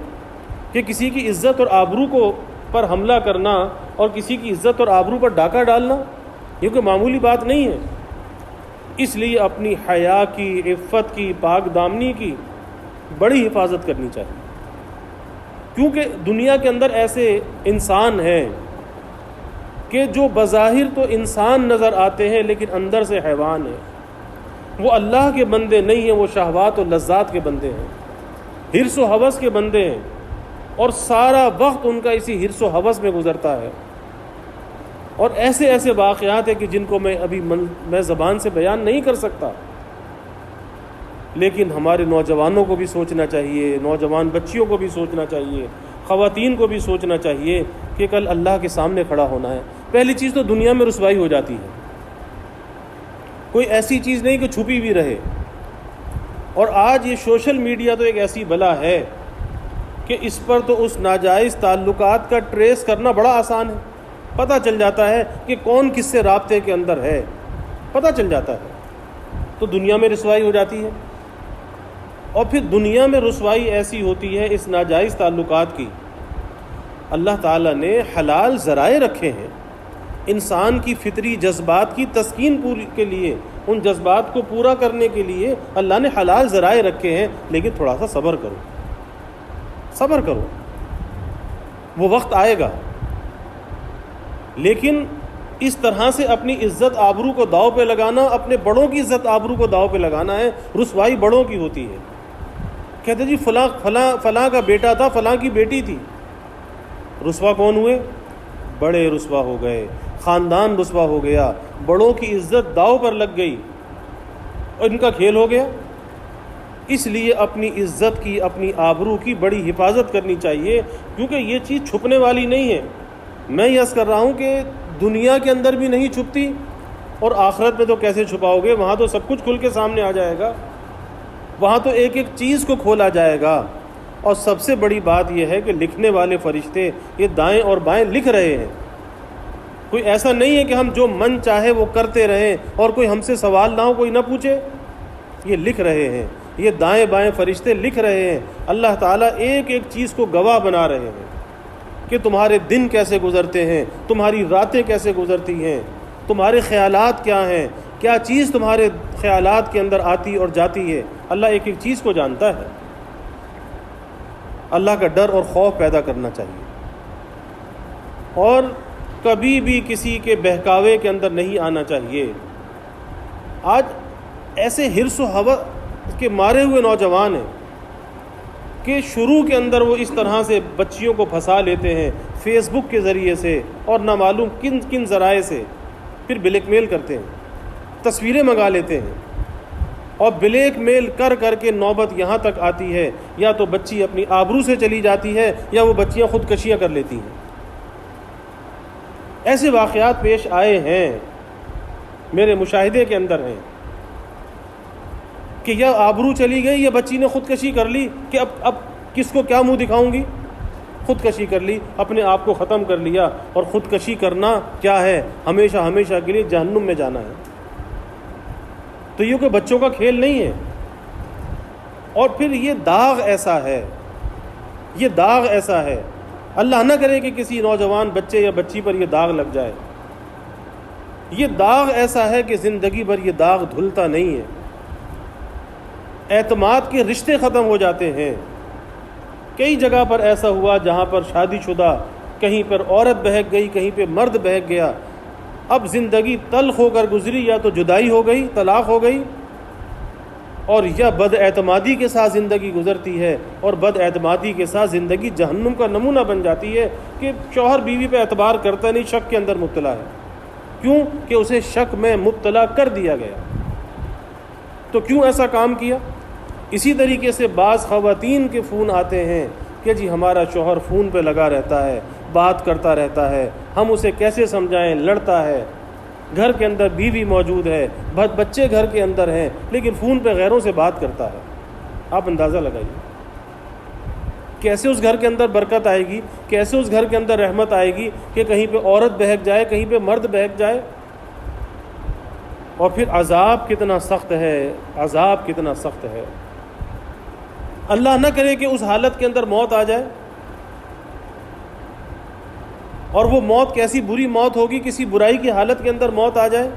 کہ کسی کی عزت اور آبرو کو پر حملہ کرنا اور کسی کی عزت اور آبرو پر ڈاکہ ڈالنا یہ کوئی معمولی بات نہیں ہے۔ اس لیے اپنی حیا کی، عفت کی، پاک دامنی کی بڑی حفاظت کرنی چاہیے، کیونکہ دنیا کے اندر ایسے انسان ہیں کہ جو بظاہر تو انسان نظر آتے ہیں لیکن اندر سے حیوان ہیں۔ وہ اللہ کے بندے نہیں ہیں، وہ شہوات و لذات کے بندے ہیں، حرص و ہوس کے بندے ہیں۔ اور سارا وقت ان کا اسی حرص و ہوس میں گزرتا ہے. اور ایسے ایسے واقعات ہیں کہ جن کو میں ابھی میں زبان سے بیان نہیں کر سکتا. لیکن ہمارے نوجوانوں کو بھی سوچنا چاہیے، نوجوان بچیوں کو بھی سوچنا چاہیے، خواتین کو بھی سوچنا چاہیے کہ کل اللہ کے سامنے کھڑا ہونا ہے. پہلی چیز تو دنیا میں رسوائی ہو جاتی ہے، کوئی ایسی چیز نہیں کہ چھپی بھی رہے. اور آج یہ سوشل میڈیا تو ایک ایسی بلا ہے کہ اس پر تو اس ناجائز تعلقات کا ٹریس کرنا بڑا آسان ہے. پتہ چل جاتا ہے کہ کون کس سے رابطے کے اندر ہے، پتہ چل جاتا ہے. تو دنیا میں رسوائی ہو جاتی ہے. اور پھر دنیا میں رسوائی ایسی ہوتی ہے اس ناجائز تعلقات کی، اللہ تعالیٰ نے حلال ذرائع رکھے ہیں انسان کی فطری جذبات کی تسکین پوری کے لیے، ان جذبات کو پورا کرنے کے لیے اللہ نے حلال ذرائع رکھے ہیں. لیکن تھوڑا سا صبر کرو، صبر کرو، وہ وقت آئے گا. لیکن اس طرح سے اپنی عزت آبرو کو داؤ پہ لگانا، اپنے بڑوں کی عزت آبرو کو داؤ پہ لگانا ہے. رسوائی بڑوں کی ہوتی ہے. کہتے جی فلاں کا بیٹا تھا، فلاں کی بیٹی تھی. رسوا کون ہوئے؟ بڑے رسوا ہو گئے، خاندان رسوا ہو گیا، بڑوں کی عزت داؤ پر لگ گئی اور ان کا کھیل ہو گیا. اس لیے اپنی عزت کی، اپنی آبرو کی بڑی حفاظت کرنی چاہیے، کیونکہ یہ چیز چھپنے والی نہیں ہے. میں یہ عرض کر رہا ہوں کہ دنیا کے اندر بھی نہیں چھپتی، اور آخرت میں تو کیسے چھپاؤ گے؟ وہاں تو سب کچھ کھل کے سامنے آ جائے گا، وہاں تو ایک ایک چیز کو کھولا جائے گا. اور سب سے بڑی بات یہ ہے کہ لکھنے والے فرشتے یہ دائیں اور بائیں لکھ رہے ہیں. کوئی ایسا نہیں ہے کہ ہم جو من چاہے وہ کرتے رہیں اور کوئی ہم سے سوال نہ ہو، کوئی نہ پوچھے. یہ لکھ رہے ہیں، یہ دائیں بائیں فرشتے لکھ رہے ہیں. اللہ تعالیٰ ایک ایک چیز کو گواہ بنا رہے ہیں کہ تمہارے دن کیسے گزرتے ہیں، تمہاری راتیں کیسے گزرتی ہیں، تمہارے خیالات کیا ہیں، کیا چیز تمہارے خیالات کے اندر آتی اور جاتی ہے. اللہ ایک ایک چیز کو جانتا ہے. اللہ کا ڈر اور خوف پیدا کرنا چاہیے، اور کبھی بھی کسی کے بہکاوے کے اندر نہیں آنا چاہیے. آج ایسے حرص و ہوس کے مارے ہوئے نوجوان ہیں کہ شروع کے اندر وہ اس طرح سے بچیوں کو پھنسا لیتے ہیں فیس بک کے ذریعے سے اور نہ معلوم کن کن ذرائع سے. پھر بلیک میل کرتے ہیں، تصویریں منگا لیتے ہیں، اور بلیک میل کر کر کے نوبت یہاں تک آتی ہے یا تو بچی اپنی آبرو سے چلی جاتی ہے یا وہ بچیاں خودکشیاں کر لیتی ہیں. ایسے واقعات پیش آئے ہیں، میرے مشاہدے کے اندر ہیں کہ یا آبرو چلی گئی یا بچی نے خودکشی کر لی کہ اب کس کو کیا منہ دکھاؤں گی. خودکشی کر لی، اپنے آپ کو ختم کر لیا. اور خودکشی کرنا کیا ہے؟ ہمیشہ ہمیشہ کے لیے جہنم میں جانا ہے. تو یہ کوئی بچوں کا کھیل نہیں ہے. اور پھر یہ داغ ایسا ہے، یہ داغ ایسا ہے، اللہ نہ کرے کہ کسی نوجوان بچے یا بچی پر یہ داغ لگ جائے. یہ داغ ایسا ہے کہ زندگی بھر یہ داغ دھلتا نہیں ہے. اعتماد کے رشتے ختم ہو جاتے ہیں. کئی جگہ پر ایسا ہوا جہاں پر شادی شدہ، کہیں پر عورت بہک گئی، کہیں پہ مرد بہک گیا. اب زندگی تلخ ہو کر گزری، یا تو جدائی ہو گئی، طلاق ہو گئی، اور یا بد اعتمادی کے ساتھ زندگی گزرتی ہے. اور بد اعتمادی کے ساتھ زندگی جہنم کا نمونہ بن جاتی ہے کہ شوہر بیوی پہ اعتبار کرتا نہیں، شک کے اندر مبتلا ہے. کیوں کہ اسے شک میں مبتلا کر دیا گیا. تو کیوں ایسا کام کیا؟ اسی طریقے سے بعض خواتین کے فون آتے ہیں کہ جی ہمارا شوہر فون پہ لگا رہتا ہے، بات کرتا رہتا ہے، ہم اسے کیسے سمجھائیں، لڑتا ہے. گھر کے اندر بیوی موجود ہے، بچے گھر کے اندر ہیں، لیکن فون پہ غیروں سے بات کرتا ہے. آپ اندازہ لگائیے کیسے اس گھر کے اندر برکت آئے گی، کیسے اس گھر کے اندر رحمت آئے گی کہ کہیں پہ عورت بہک جائے، کہیں پہ مرد بہک جائے. اور پھر عذاب کتنا سخت ہے، عذاب کتنا سخت ہے. اللہ نہ کرے کہ اس حالت کے اندر موت آ جائے. اور وہ موت کیسی بری موت ہوگی، کسی برائی کی حالت کے اندر موت آ جائے.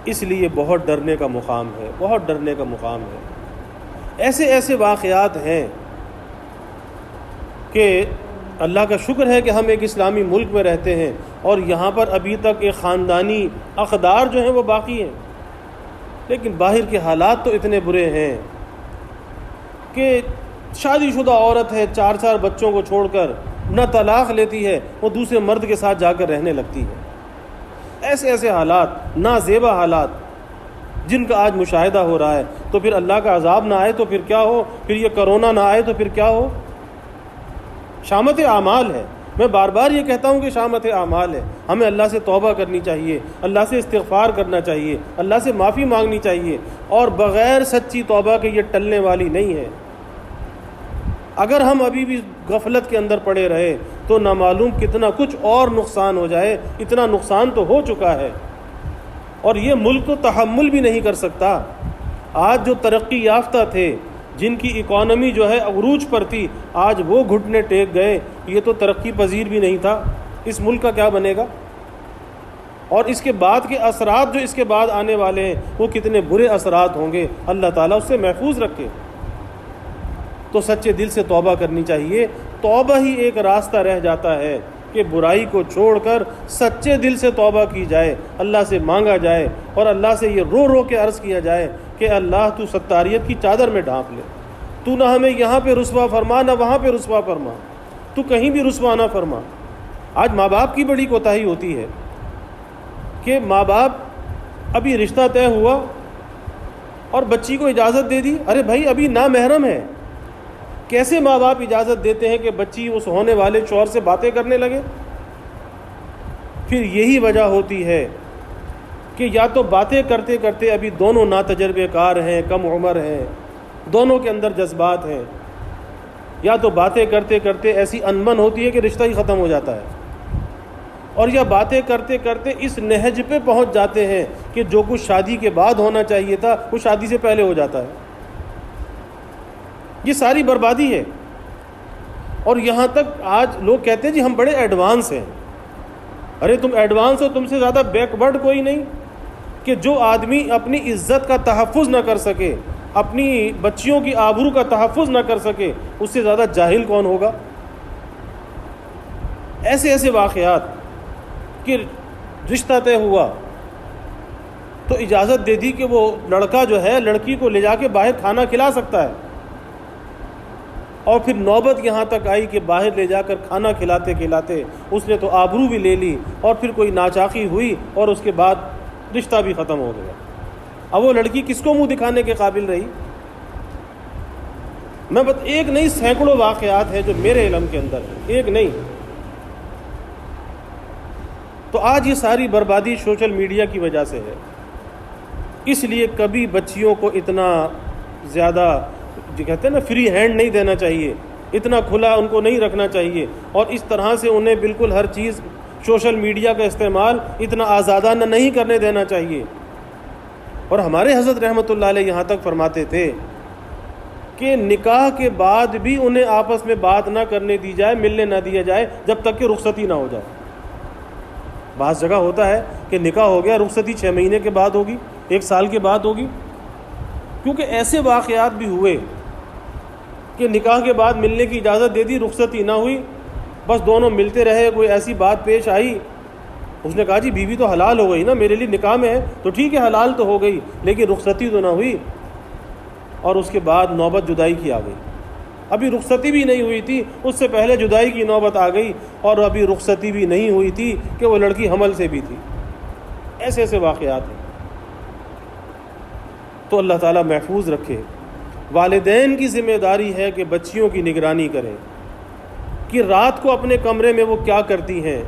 اس لیے بہت ڈرنے کا مقام ہے، بہت ڈرنے کا مقام ہے. ایسے ایسے واقعات ہیں کہ اللہ کا شکر ہے کہ ہم ایک اسلامی ملک میں رہتے ہیں اور یہاں پر ابھی تک ایک خاندانی اقدار جو ہیں وہ باقی ہیں. لیکن باہر کے حالات تو اتنے برے ہیں کہ شادی شدہ عورت ہے، 4 بچوں کو چھوڑ کر نہ طلاق لیتی ہے، وہ دوسرے مرد کے ساتھ جا کر رہنے لگتی ہے۔ ایسے ایسے حالات، نازیبا حالات جن کا آج مشاہدہ ہو رہا ہے۔ تو پھر اللہ کا عذاب نہ آئے تو پھر کیا ہو؟ پھر یہ کرونا نہ آئے تو پھر کیا ہو؟ شامت اعمال ہے۔ میں بار بار یہ کہتا ہوں کہ شامت اعمال ہے۔ ہمیں اللہ سے توبہ کرنی چاہیے، اللہ سے استغفار کرنا چاہیے، اللہ سے معافی مانگنی چاہیے، اور بغیر سچی توبہ کے یہ ٹلنے والی نہیں ہے۔ اگر ہم ابھی بھی غفلت کے اندر پڑے رہے تو نہ معلوم کتنا کچھ اور نقصان ہو جائے۔ اتنا نقصان تو ہو چکا ہے، اور یہ ملک تو تحمل بھی نہیں کر سکتا۔ آج جو ترقی یافتہ تھے، جن کی اکانومی جو ہے عروج پر تھی، آج وہ گھٹنے ٹیک گئے۔ یہ تو ترقی پذیر بھی نہیں تھا۔ اس ملک کا کیا بنے گا؟ اور اس کے بعد کے اثرات جو اس کے بعد آنے والے ہیں وہ کتنے برے اثرات ہوں گے۔ اللہ تعالیٰ اس سے محفوظ رکھے۔ تو سچے دل سے توبہ کرنی چاہیے۔ توبہ ہی ایک راستہ رہ جاتا ہے کہ برائی کو چھوڑ کر سچے دل سے توبہ کی جائے، اللہ سے مانگا جائے، اور اللہ سے یہ رو رو کے عرض کیا جائے کہ اللہ تو ستاریت کی چادر میں ڈھانپ لے، تو نہ ہمیں یہاں پہ رسوا فرما نہ وہاں پہ رسوا فرما، تو کہیں بھی رسوا نہ فرما۔ آج ماں باپ کی بڑی کوتاہی ہوتی ہے کہ ماں باپ ابھی رشتہ طے ہوا اور بچی کو اجازت دے دی۔ ارے بھائی ابھی نامحرم ہے، کیسے ماں باپ اجازت دیتے ہیں کہ بچی اس ہونے والے شوہر سے باتیں کرنے لگے؟ پھر یہی وجہ ہوتی ہے کہ یا تو باتیں کرتے کرتے ابھی دونوں ناتجربے کار ہیں، کم عمر ہیں، دونوں کے اندر جذبات ہیں، یا تو باتیں کرتے کرتے ایسی انبن ہوتی ہے کہ رشتہ ہی ختم ہو جاتا ہے، اور یا باتیں کرتے کرتے اس نہج پہ پہنچ جاتے ہیں کہ جو کچھ شادی کے بعد ہونا چاہیے تھا وہ شادی سے پہلے ہو جاتا ہے۔ یہ ساری بربادی ہے۔ اور یہاں تک آج لوگ کہتے ہیں جی ہم بڑے ایڈوانس ہیں۔ ارے تم ایڈوانس ہو، تم سے زیادہ بیکورڈ کوئی نہیں۔ کہ جو آدمی اپنی عزت کا تحفظ نہ کر سکے، اپنی بچیوں کی آبرو کا تحفظ نہ کر سکے، اس سے زیادہ جاہل کون ہوگا؟ ایسے ایسے واقعات کہ رشتہ طے ہوا تو اجازت دے دی کہ وہ لڑکا جو ہے لڑکی کو لے جا کے باہر کھانا کھلا سکتا ہے، اور پھر نوبت یہاں تک آئی کہ باہر لے جا کر کھانا کھلاتے کھلاتے اس نے تو آبرو بھی لے لی، اور پھر کوئی ناچاقی ہوئی اور اس کے بعد رشتہ بھی ختم ہو گیا۔ اب وہ لڑکی کس کو منہ دکھانے کے قابل رہی؟ میں ایک نہیں سینکڑوں واقعات ہیں جو میرے علم کے اندر ہیں، ایک نہیں۔ تو آج یہ ساری بربادی سوشل میڈیا کی وجہ سے ہے۔ اس لیے کبھی بچیوں کو اتنا زیادہ جو کہتے ہیں نا فری ہینڈ نہیں دینا چاہیے، اتنا کھلا ان کو نہیں رکھنا چاہیے، اور اس طرح سے انہیں بالکل ہر چیز سوشل میڈیا کا استعمال اتنا آزادانہ نہیں کرنے دینا چاہیے۔ اور ہمارے حضرت رحمۃ اللہ علیہ یہاں تک فرماتے تھے کہ نکاح کے بعد بھی انہیں آپس میں بات نہ کرنے دی جائے، ملنے نہ دیا جائے جب تک کہ رخصتی نہ ہو جائے۔ بعض جگہ ہوتا ہے کہ نکاح ہو گیا، رخصتی 6 مہینے کے بعد ہوگی، 1 سال کے بعد ہوگی، کیونکہ ایسے واقعات بھی ہوئے کہ نکاح کے بعد ملنے کی اجازت دے دی، رخصتی نہ ہوئی، بس دونوں ملتے رہے، کوئی ایسی بات پیش آئی، اس نے کہا جی بیوی تو حلال ہو گئی نا، میرے لیے نکاح میں ہے تو ٹھیک ہے حلال تو ہو گئی، لیکن رخصتی تو نہ ہوئی، اور اس کے بعد نوبت جدائی کی آ گئی۔ ابھی رخصتی بھی نہیں ہوئی تھی، اس سے پہلے جدائی کی نوبت آ گئی، اور ابھی رخصتی بھی نہیں ہوئی تھی کہ وہ لڑکی حمل سے بھی تھی۔ ایسے ایسے واقعات ہیں۔ تو اللہ تعالیٰ محفوظ رکھے۔ والدین کی ذمہ داری ہے کہ بچیوں کی نگرانی کریں کہ رات کو اپنے کمرے میں وہ کیا کرتی ہیں،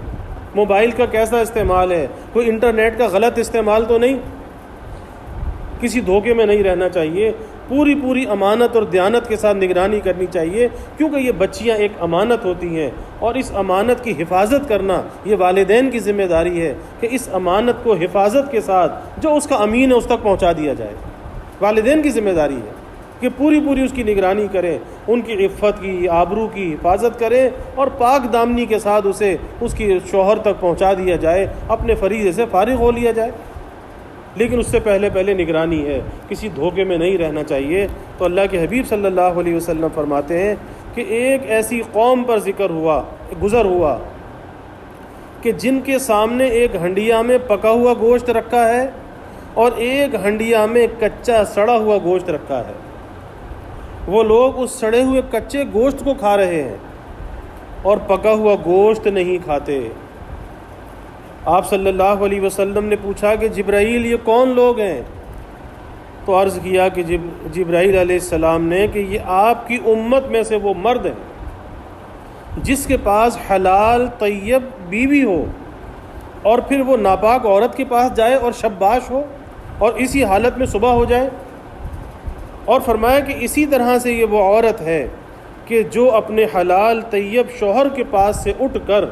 موبائل کا کیسا استعمال ہے، کوئی انٹرنیٹ کا غلط استعمال تو نہیں، کسی دھوکے میں نہیں رہنا چاہیے۔ پوری امانت اور دیانت کے ساتھ نگرانی کرنی چاہیے، کیونکہ یہ بچیاں ایک امانت ہوتی ہیں، اور اس امانت کی حفاظت کرنا یہ والدین کی ذمہ داری ہے کہ اس امانت کو حفاظت کے ساتھ جو اس کا امین ہے اس تک پہنچا دیا جائے۔ والدین کی ذمہ داری ہے کہ پوری اس کی نگرانی کریں، ان کی عفت کی، آبرو کی حفاظت کریں، اور پاک دامنی کے ساتھ اسے اس کی شوہر تک پہنچا دیا جائے، اپنے فریضے سے فارغ ہو لیا جائے۔ لیکن اس سے پہلے نگرانی ہے، کسی دھوکے میں نہیں رہنا چاہیے۔ تو اللہ کے حبیب صلی اللہ علیہ وسلم فرماتے ہیں کہ ایک ایسی قوم پر گزر ہوا کہ جن کے سامنے ایک ہنڈیا میں پکا ہوا گوشت رکھا ہے اور ایک ہنڈیا میں کچا سڑا ہوا گوشت رکھا ہے۔ وہ لوگ اس سڑے ہوئے کچے گوشت کو کھا رہے ہیں اور پکا ہوا گوشت نہیں کھاتے۔ آپ صلی اللہ علیہ وسلم نے پوچھا کہ جبرائیل یہ کون لوگ ہیں؟ تو عرض کیا کہ جبرائیل علیہ السلام نے کہ یہ آپ کی امت میں سے وہ مرد ہیں جس کے پاس حلال طیب بیوی ہو اور پھر وہ ناپاک عورت کے پاس جائے اور شباش ہو اور اسی حالت میں صبح ہو جائے۔ اور فرمایا کہ اسی طرح سے یہ وہ عورت ہے کہ جو اپنے حلال طیب شوہر کے پاس سے اٹھ کر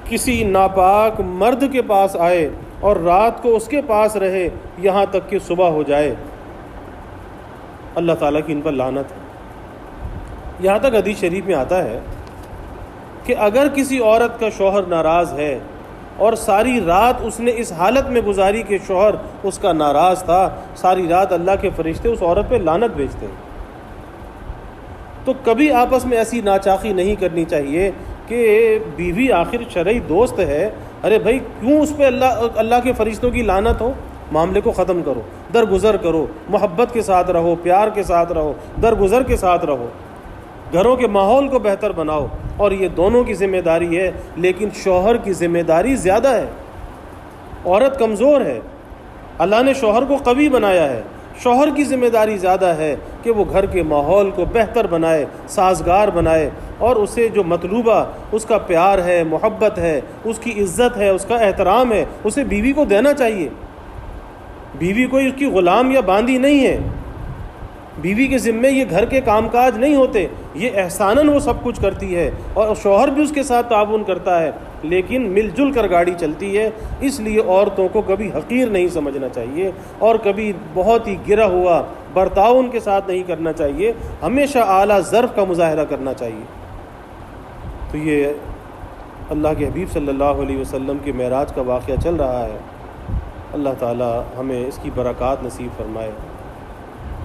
کسی ناپاک مرد کے پاس آئے اور رات کو اس کے پاس رہے یہاں تک کہ صبح ہو جائے، اللہ تعالیٰ کی ان پر لعنت ہے۔ یہاں تک حدیث شریف میں آتا ہے کہ اگر کسی عورت کا شوہر ناراض ہے اور ساری رات اس نے اس حالت میں گزاری کہ شوہر اس کا ناراض تھا، ساری رات اللہ کے فرشتے اس عورت پہ لعنت بھیجتے ہیں۔ تو کبھی آپس میں ایسی ناچاقی نہیں کرنی چاہیے کہ بیوی آخر شرعی دوست ہے، ارے بھائی کیوں اس پہ اللہ کے فرشتوں کی لعنت ہو؟ معاملے کو ختم کرو، درگزر کرو، محبت کے ساتھ رہو، پیار کے ساتھ رہو، درگزر کے ساتھ رہو، گھروں کے ماحول کو بہتر بناؤ۔ اور یہ دونوں کی ذمہ داری ہے، لیکن شوہر کی ذمہ داری زیادہ ہے۔ عورت کمزور ہے، اللہ نے شوہر کو قوی بنایا ہے، شوہر کی ذمہ داری زیادہ ہے کہ وہ گھر کے ماحول کو بہتر بنائے، سازگار بنائے، اور اسے جو مطلوبہ اس کا پیار ہے، محبت ہے، اس کی عزت ہے، اس کا احترام ہے، اسے بیوی کو دینا چاہیے۔ بیوی کوئی اس کی غلام یا باندی نہیں ہے، بیوی کے ذمے یہ گھر کے کام کاج نہیں ہوتے، یہ احساناً وہ سب کچھ کرتی ہے اور شوہر بھی اس کے ساتھ تعاون کرتا ہے، لیکن مل جل کر گاڑی چلتی ہے۔ اس لیے عورتوں کو کبھی حقیر نہیں سمجھنا چاہیے اور کبھی بہت ہی گرا ہوا برتاؤ ان کے ساتھ نہیں کرنا چاہیے، ہمیشہ اعلیٰ ظرف کا مظاہرہ کرنا چاہیے۔ تو یہ اللہ کے حبیب صلی اللہ علیہ وسلم کے معراج کا واقعہ چل رہا ہے، اللہ تعالی ہمیں اس کی برکات نصیب فرمائے۔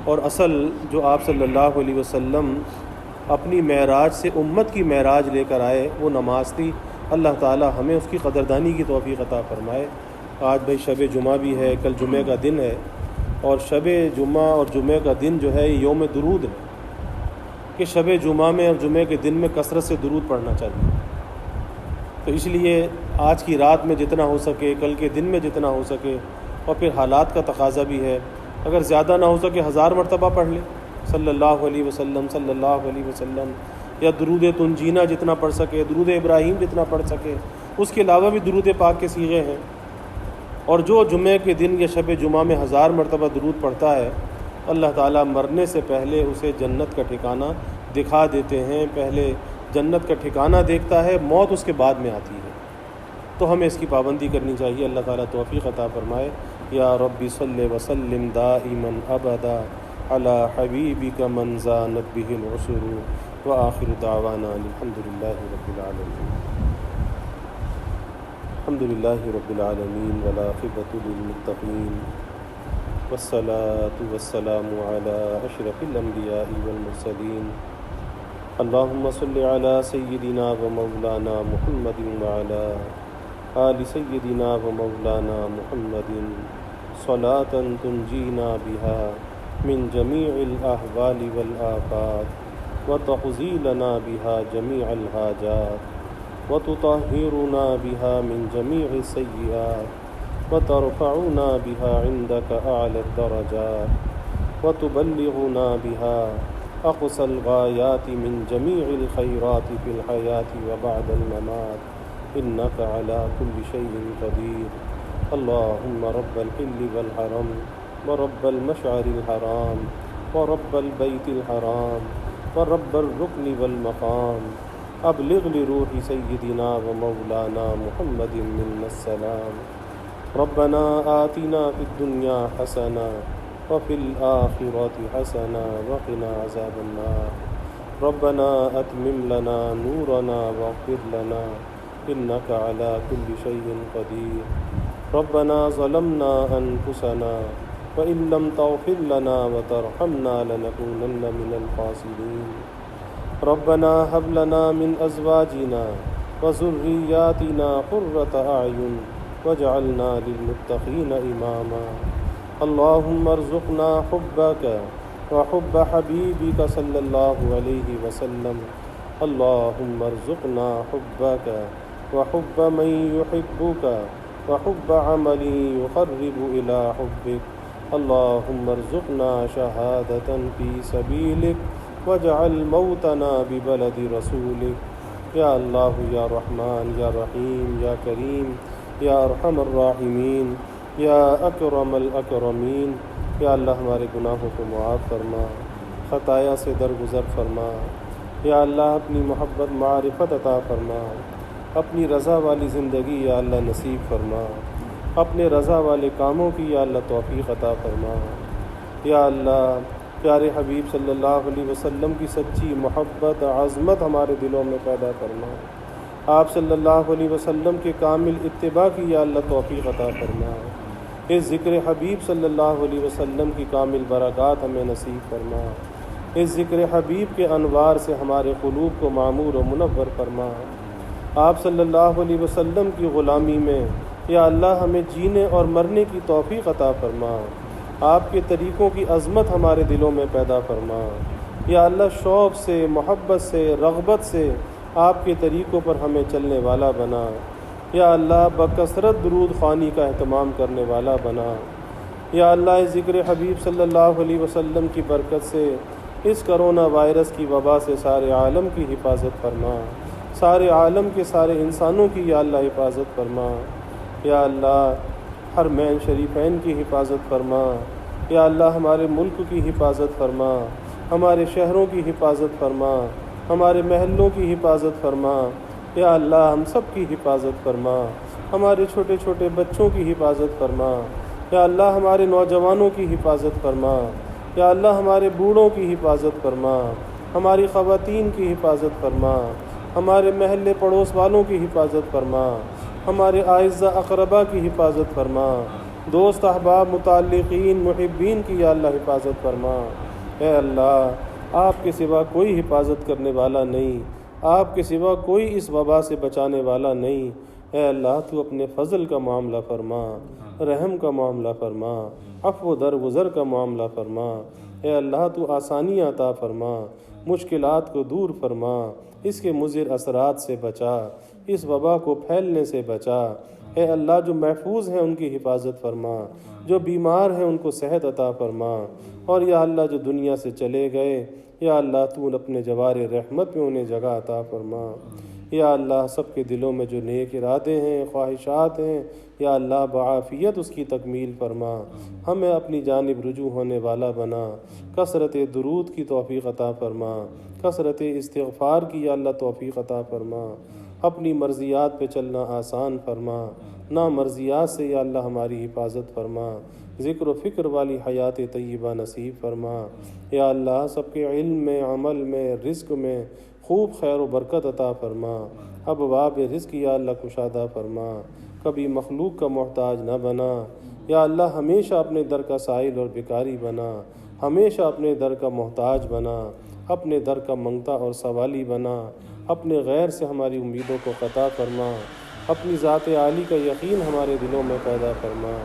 اور اصل جو آپ صلی اللہ علیہ وسلم اپنی معراج سے امت کی معراج لے کر آئے وہ نماز تھی، اللہ تعالی ہمیں اس کی قدردانی کی توفیق عطا فرمائے۔ آج بھائی شب جمعہ بھی ہے، کل جمعہ کا دن ہے، اور شب جمعہ اور جمعہ کا دن جو ہے یہ یوم درود ہے کہ شب جمعہ میں اور جمعہ کے دن میں کثرت سے درود پڑھنا چاہیے۔ تو اس لیے آج کی رات میں جتنا ہو سکے، کل کے دن میں جتنا ہو سکے، اور پھر حالات کا تقاضا بھی ہے، اگر زیادہ نہ ہو سکے 1000 مرتبہ پڑھ لے صلی اللہ علیہ وسلم صلی اللہ علیہ وسلم، یا درود تنجینا جتنا پڑھ سکے، درود ابراہیم جتنا پڑھ سکے۔ اس کے علاوہ بھی درود پاک کے صیغے ہیں، اور جو جمعہ کے دن یا شب جمعہ میں 1000 مرتبہ درود پڑھتا ہے، اللہ تعالیٰ مرنے سے پہلے اسے جنت کا ٹھکانہ دکھا دیتے ہیں۔ پہلے جنت کا ٹھکانہ دیکھتا ہے، موت اس کے بعد میں آتی ہے۔ تو ہمیں اس کی پابندی کرنی چاہیے، اللہ تعالیٰ توفیق عطا فرمائے۔ یا ربی صلی وسلم دائما ابدا علی حبیبک من زانت بہ العصر وآخر دعوانا الحمد للہ رب العالمین۔ الحمد للہ رب العالمین والعاقبۃ للمتقین والصلاة والسلام علی اشرف الانبیاء والمرسلین۔ اللہم صل علی سیدنا و مولانا محمد وعلی آل سیدنا و مولانا محمد صلاة تنجینا بها من جمیع الاحوال والآفات وتقضیلنا بها جمیع الحاجات وتطہرنا بها من جمیع السیئات وترفعنا بها عندك اعلی الدرجات وتبلغنا بها اقصى الغایات من جمیع الخیرات فی الحیاة وبعد الممات انك على كل شيء قدیر۔ اللهم رب الحل والحرم ورب المشعر الحرام ورب البيت الحرام ورب الركن والمقام ابلغ لروح سيدنا ومولانا محمد منا السلام۔ ربنا آتنا في الدنيا حسنة وفي الآخرة حسنة وقنا عذاب النار۔ ربنا أتمم لنا نورنا واغفر لنا إنك على كل شيء قدير۔ ربنا ظلمنا أنفسنا وإن لم تغفر لنا وترحمنا لنكونن من الخاسرين۔ ربنا هب لنا من أزواجنا وذرياتنا قرة أعين واجعلنا للمتقين إماما۔ اللهم ارزقنا حبك وحب حبيبك صلى الله عليه وسلم اللهم ارزقنا حبك وحب من يحبك وحب عمل يقرب إلى حبك اللهم ارزقنا شهادة في سبيلك واجعل موتنا ببلد رسولك یا اللہ یا رحمان یا رحیم یا کریم یا ارحم الراحمین یا اکرم الاکرمین یا اللہ ہمارے گناہوں کو معاف فرما، خطایا سے درگزر فرما، یا اللہ اپنی محبت معرفت عطا فرما، اپنی رضا والی زندگی یا اللہ نصیب فرما، اپنے رضا والے کاموں کی یا اللہ توفیق عطا فرما، یا اللہ پیارے حبیب صلی اللہ علیہ وسلم کی سچی محبت عظمت ہمارے دلوں میں پیدا فرما، آپ صلی اللہ علیہ وسلم کے کامل اتباع کی یا اللہ توفیق عطا فرما، اس ذکر حبیب صلی اللہ علیہ وسلم کی کامل برکات ہمیں نصیب فرما، اس ذکر حبیب کے انوار سے ہمارے قلوب کو معمور و منور فرما، آپ صلی اللہ علیہ وسلم کی غلامی میں یا اللہ ہمیں جینے اور مرنے کی توفیق عطا فرما، آپ کے طریقوں کی عظمت ہمارے دلوں میں پیدا فرما، یا اللہ شوق سے محبت سے رغبت سے آپ کے طریقوں پر ہمیں چلنے والا بنا، یا اللہ بکثرت درود خوانی کا اہتمام کرنے والا بنا، یا اللہ اس ذکر حبیب صلی اللہ علیہ وسلم کی برکت سے اس کرونا وائرس کی وبا سے سارے عالم کی حفاظت فرما، سارے عالم کے سارے انسانوں کی یا اللہ حفاظت فرما، یا اللہ حرمین شریفین کی حفاظت فرما، یا اللہ ہمارے ملک کی حفاظت فرما، ہمارے شہروں کی حفاظت فرما، ہمارے محلوں کی حفاظت فرما، یا اللہ ہم سب کی حفاظت فرما، ہمارے چھوٹے چھوٹے بچوں کی حفاظت فرما، یا اللہ ہمارے نوجوانوں کی حفاظت فرما، یا اللہ ہمارے بوڑھوں کی حفاظت فرما، ہماری خواتین کی حفاظت فرما، ہمارے محلے پڑوس والوں کی حفاظت فرما، ہمارے اعزاء اقربا کی حفاظت فرما، دوست احباب متعلقین محبین کی یا اللہ حفاظت فرما، اے اللہ آپ کے سوا کوئی حفاظت کرنے والا نہیں، آپ کے سوا کوئی اس وبا سے بچانے والا نہیں، اے اللہ تو اپنے فضل کا معاملہ فرما، رحم کا معاملہ فرما، عفو و درگزر کا معاملہ فرما، اے اللہ تو آسانی عطا فرما، مشکلات کو دور فرما، اس کے مضر اثرات سے بچا، اس وبا کو پھیلنے سے بچا، اے اللہ جو محفوظ ہیں ان کی حفاظت فرما، جو بیمار ہیں ان کو صحت عطا فرما، اور یا اللہ جو دنیا سے چلے گئے یا اللہ تو اپنے جوار رحمت میں انہیں جگہ عطا فرما، یا اللہ سب کے دلوں میں جو نیک ارادے ہیں خواہشات ہیں یا اللہ بعافیت اس کی تکمیل فرما، ہمیں اپنی جانب رجوع ہونے والا بنا، کثرت درود کی توفیق عطا فرما، کثرت استغفار کی یا اللہ توفیق عطا فرما، اپنی مرضیات پہ چلنا آسان فرما، نامرضیات سے یا اللہ ہماری حفاظت فرما، ذکر و فکر والی حیات طیبہ نصیب فرما، یا اللہ سب کے علم میں عمل میں رزق میں خوب خیر و برکت عطا فرما، ابواب رزق یا اللہ کشادہ فرما، کبھی مخلوق کا محتاج نہ بنا، یا اللہ ہمیشہ اپنے در کا سائل اور بھکاری بنا، ہمیشہ اپنے در کا محتاج بنا، اپنے در کا منگتا اور سوالی بنا، اپنے غیر سے ہماری امیدوں کو قطع فرما، اپنی ذات عالی کا یقین ہمارے دلوں میں پیدا فرما،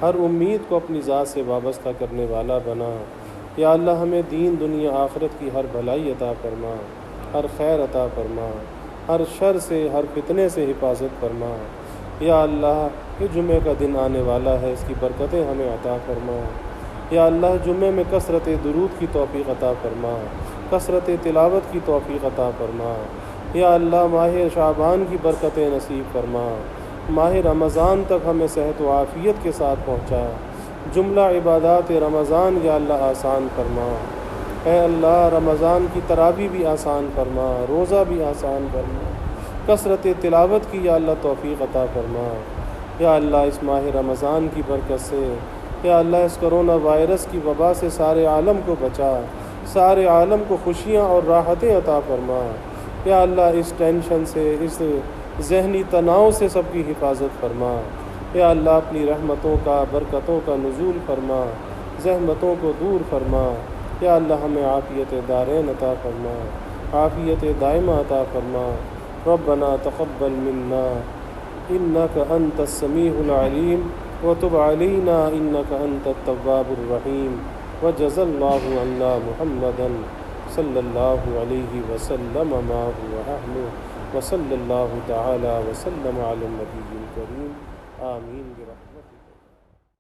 ہر امید کو اپنی ذات سے وابستہ کرنے والا بنا، یا اللہ ہمیں دین دنیا آخرت کی ہر بھلائی عطا فرما، ہر خیر عطا فرما، ہر شر سے ہر فتنے سے حفاظت فرما، یا اللہ یہ جمعہ کا دن آنے والا ہے، اس کی برکتیں ہمیں عطا فرما، یا اللہ جمعہ میں کثرت درود کی توفیق عطا فرما، کثرت تلاوت کی توفیق عطا فرما، یا اللہ ماہ شعبان کی برکتیں نصیب فرما، ماہ رمضان تک ہمیں صحت و عافیت کے ساتھ پہنچا، جملہ عبادات رمضان یا اللہ آسان فرما، اے اللہ رمضان کی تراویح بھی آسان فرما، روزہ بھی آسان فرما، کثرت تلاوت کی یا اللہ توفیق عطا فرما، یا اللہ اس ماہ رمضان کی برکت سے یا اللہ اس کرونا وائرس کی وبا سے سارے عالم کو بچا، سارے عالم کو خوشیاں اور راحتیں عطا فرما، یا اللہ اس ٹینشن سے اس ذہنی تناؤ سے سب کی حفاظت فرما، یا اللہ اپنی رحمتوں کا برکتوں کا نزول فرما، زحمتوں کو دور فرما، یا اللہ ہمیں عافیت دارین عطا فرما، عافیت دائمہ عطا فرما، ربنا تقبل منا انک انت السمیع العلیم وتب علینا انک انت التواب الرحیم، وجزا اللہ عنا محمدا صلی اللہ علیہ وسلم ما هو أهله وصلی اللہ تعالی وسلم علی النبی الکریم آمین برحمتہ.